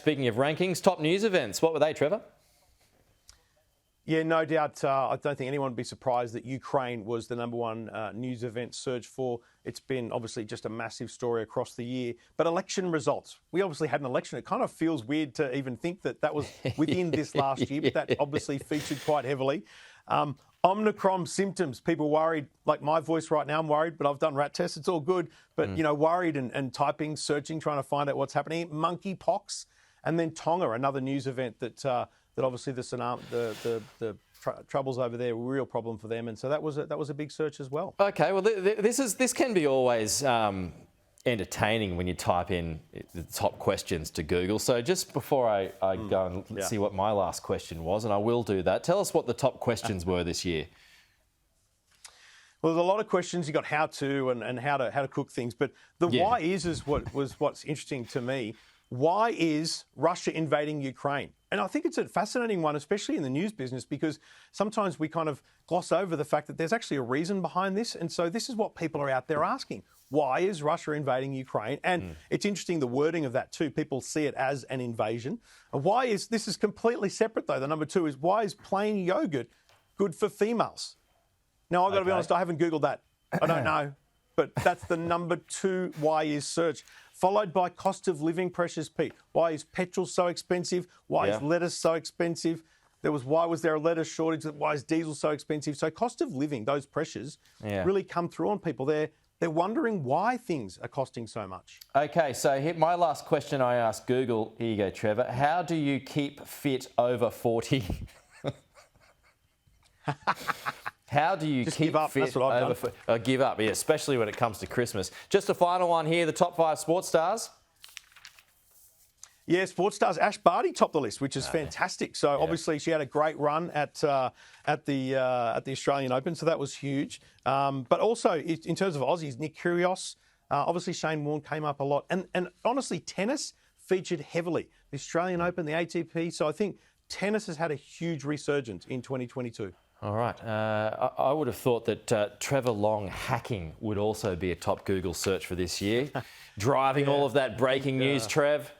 speaking of rankings, top news events. What were they, Trevor? Yeah, no doubt. I don't think anyone would be surprised that Ukraine was the number one news event searched for. It's been obviously just a massive story across the year. But election results. We obviously had an election. It kind of feels weird to even think that that was within this last year, but that obviously featured quite heavily. Omicron symptoms. People worried, like my voice right now, I'm worried, but I've done rat tests. It's all good. But, worried and typing, searching, trying to find out what's happening. Monkeypox. And then Tonga, another news event that obviously the troubles over there were a real problem for them, and so that was a big search as well. Okay, well this can be always entertaining when you type in the top questions to Google. So just before I go and see what my last question was, and I will do that. Tell us what the top questions were this year. Well, there's a lot of questions. You got how to and how to cook things, but the why is what's interesting to me. Why is Russia invading Ukraine? And I think it's a fascinating one, especially in the news business, because sometimes we kind of gloss over the fact that there's actually a reason behind this. And so this is what people are out there asking. Why is Russia invading Ukraine? And it's interesting, the wording of that too. People see it as an invasion. And this is completely separate though. The number two is, why is plain yogurt good for females? Now, I've got to be honest, I haven't Googled that. I don't know. But that's the number two why is search. Followed by cost of living pressures, Pete. Why is petrol so expensive? Why is lettuce so expensive? Why was there a lettuce shortage? Why is diesel so expensive? So cost of living, those pressures really come through on people. They're wondering why things are costing so much. Okay, so here, my last question I asked Google. Here you go, Trevor. How do you keep fit over 40? How do you keep fit That's what I've done. Give up, yeah, especially when it comes to Christmas. Just a final one here, the top 5 sports stars. Yeah, sports stars. Ash Barty topped the list, which is fantastic. So obviously she had a great run at the Australian Open, so that was huge. But also in terms of Aussies, Nick Kyrgios, obviously Shane Warne came up a lot. And honestly, tennis featured heavily. The Australian Open, the ATP. So I think tennis has had a huge resurgence in 2022. All right. I would have thought that Trevor Long hacking would also be a top Google search for this year. Driving all of that breaking news, Trev.